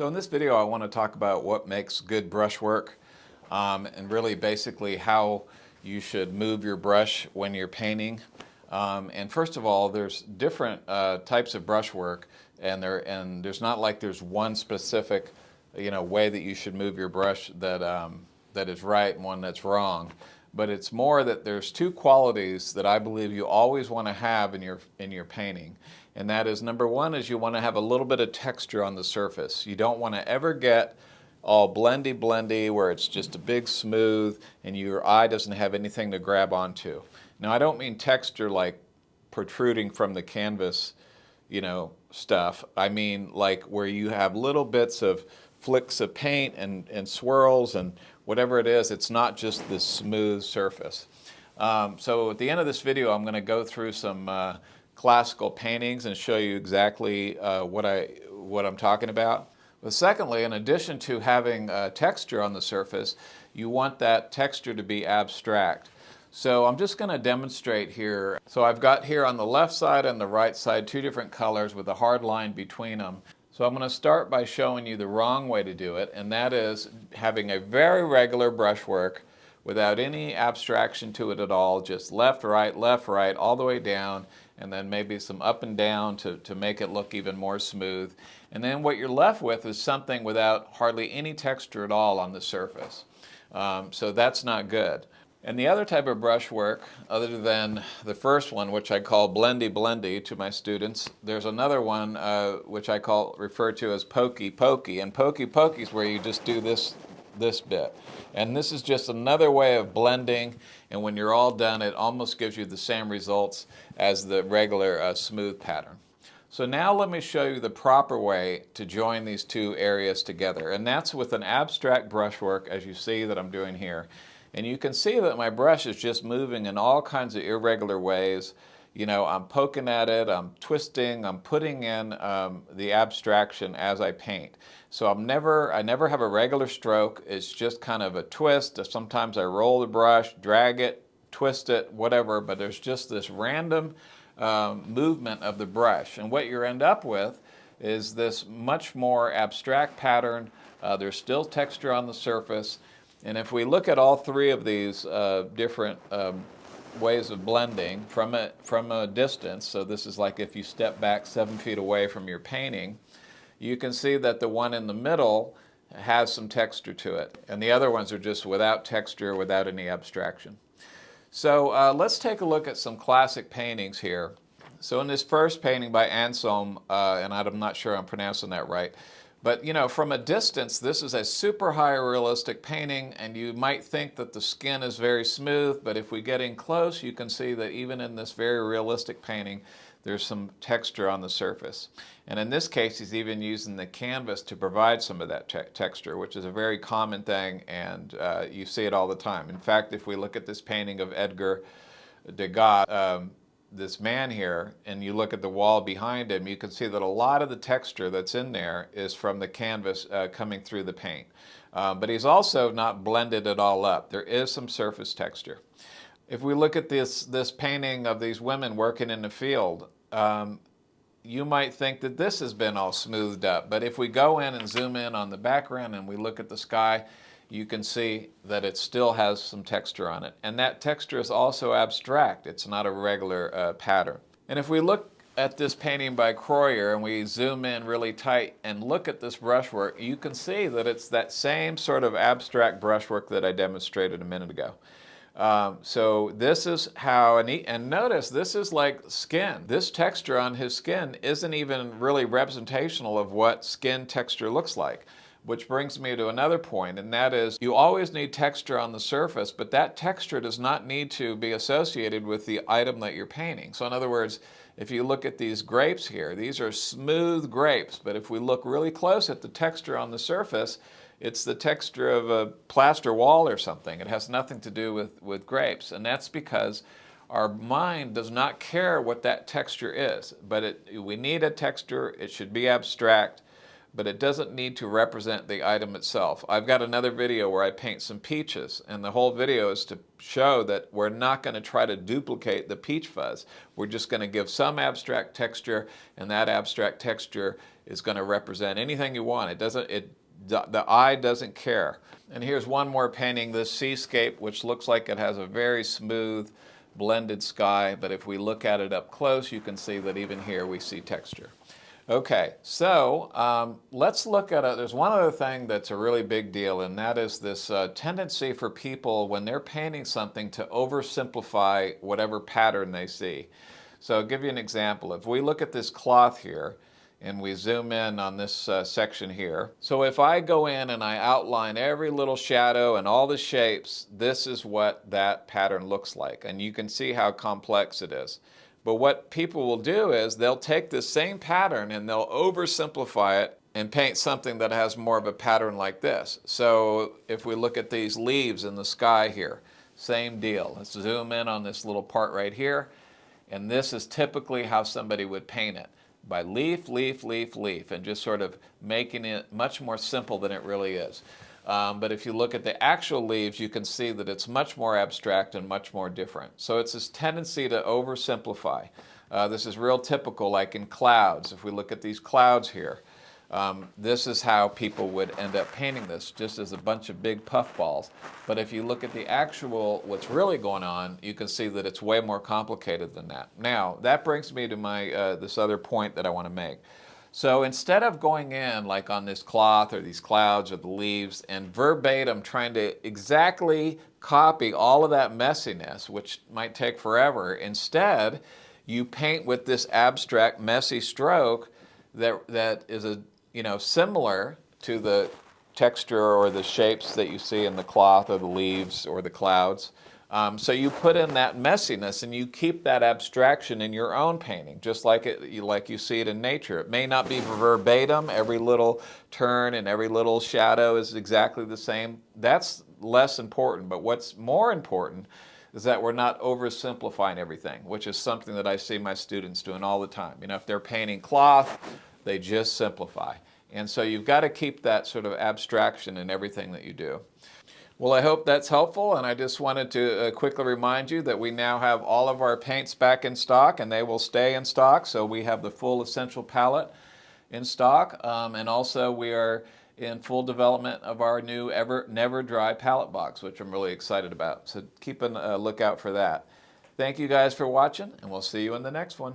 So in this video I want to talk about what makes good brushwork and really basically how you should move your brush when you're painting. And first of all, there's different types of brushwork, and there's not like there's one specific way that you should move your brush that is right and one that's wrong. But it's more that there's two qualities that I believe you always want to have in your painting. And that is, number one is you want to have a little bit of texture on the surface. You don't want to ever get all blendy where it's just a big smooth and your eye doesn't have anything to grab onto. Now I don't mean texture like protruding from the canvas, stuff. I mean like where you have little bits of flicks of paint and swirls and whatever it is, it's not just this smooth surface. So at the end of this video I'm going to go through some classical paintings and show you exactly what I'm talking about. But secondly, in addition to having texture on the surface, you want that texture to be abstract. So I'm just going to demonstrate here. So I've got here on the left side and the right side two different colors with a hard line between them. So I'm going to start by showing you the wrong way to do it, and that is having a very regular brushwork without any abstraction to it at all, just left, right, all the way down, and then maybe some up and down to make it look even more smooth. And then what you're left with is something without hardly any texture at all on the surface. So that's not good. And the other type of brushwork, other than the first one, which I call blendy to my students, there's another one which I refer to as pokey. And pokey is where you just do this bit. And this is just another way of blending, and when you're all done it almost gives you the same results as the regular smooth pattern. So now let me show you the proper way to join these two areas together, and that's with an abstract brushwork, as you see that I'm doing here. And you can see that my brush is just moving in all kinds of irregular ways. I'm poking at it, I'm twisting, I'm putting in the abstraction as I paint. So I never have a regular stroke. It's just kind of a twist. Sometimes I roll the brush, drag it, twist it, whatever, but there's just this random movement of the brush. And what you end up with is this much more abstract pattern. There's still texture on the surface. And if we look at all three of these different ways of blending from a distance, so this is like if you step back 7 feet away from your painting, you can see that the one in the middle has some texture to it, and the other ones are just without texture, without any abstraction. So let's take a look at some classic paintings here. So in this first painting by Anselm, and I'm not sure I'm pronouncing that right, but from a distance, this is a super high realistic painting, and you might think that the skin is very smooth, but if we get in close, you can see that even in this very realistic painting, there's some texture on the surface. And in this case, he's even using the canvas to provide some of that texture, which is a very common thing, and you see it all the time. In fact, if we look at this painting of Edgar Degas, this man here, and you look at the wall behind him, you can see that a lot of the texture that's in there is from the canvas coming through the paint. But he's also not blended it all up. There is some surface texture. If we look at this painting of these women working in the field, you might think that this has been all smoothed up. But if we go in and zoom in on the background and we look at the sky, you can see that it still has some texture on it. And that texture is also abstract. It's not a regular pattern. And if we look at this painting by Croyer and we zoom in really tight and look at this brushwork, you can see that it's that same sort of abstract brushwork that I demonstrated a minute ago. So this is how, and notice this is like skin. This texture on his skin isn't even really representational of what skin texture looks like. Which brings me to another point, and that is you always need texture on the surface, but that texture does not need to be associated with the item that you're painting. So in other words, if you look at these grapes here, these are smooth grapes, but if we look really close at the texture on the surface, it's the texture of a plaster wall or something. It has nothing to do with grapes, and that's because our mind does not care what that texture is, but we need a texture. It should be abstract. but it doesn't need to represent the item itself. I've got another video where I paint some peaches, and the whole video is to show that we're not going to try to duplicate the peach fuzz. We're just going to give some abstract texture, and that abstract texture is going to represent anything you want. The eye doesn't care. And here's one more painting, this seascape, which looks like it has a very smooth, blended sky, but if we look at it up close, you can see that even here we see texture. Okay, so let's look at it. There's one other thing that's a really big deal, and that is this tendency for people when they're painting something to oversimplify whatever pattern they see. So I'll give you an example. If we look at this cloth here, and we zoom in on this section here. So if I go in and I outline every little shadow and all the shapes, this is what that pattern looks like. And you can see how complex it is. But what people will do is they'll take this same pattern and they'll oversimplify it and paint something that has more of a pattern like this. So if we look at these leaves in the sky here, same deal. Let's zoom in on this little part right here. And this is typically how somebody would paint it, by leaf, leaf, leaf, leaf, and just sort of making it much more simple than it really is. But if you look at the actual leaves, you can see that it's much more abstract and much more different. So it's this tendency to oversimplify. This is real typical, like in clouds. If we look at these clouds here, this is how people would end up painting this, just as a bunch of big puffballs. But if you look at the actual, what's really going on, you can see that it's way more complicated than that. Now, that brings me to my this other point that I want to make. So instead of going in like on this cloth or these clouds or the leaves and verbatim trying to exactly copy all of that messiness, which might take forever, instead you paint with this abstract messy stroke that is similar to the texture or the shapes that you see in the cloth or the leaves or the clouds. So you put in that messiness and you keep that abstraction in your own painting, just like you see it in nature. It may not be verbatim, every little turn and every little shadow is exactly the same. That's less important, but what's more important is that we're not oversimplifying everything, which is something that I see my students doing all the time. If they're painting cloth, they just simplify. And so you've got to keep that sort of abstraction in everything that you do. Well, I hope that's helpful, and I just wanted to quickly remind you that we now have all of our paints back in stock, and they will stay in stock. So we have the full essential palette in stock, and also we are in full development of our new Never Dry palette box, which I'm really excited about. So keep a lookout for that. Thank you guys for watching, and we'll see you in the next one.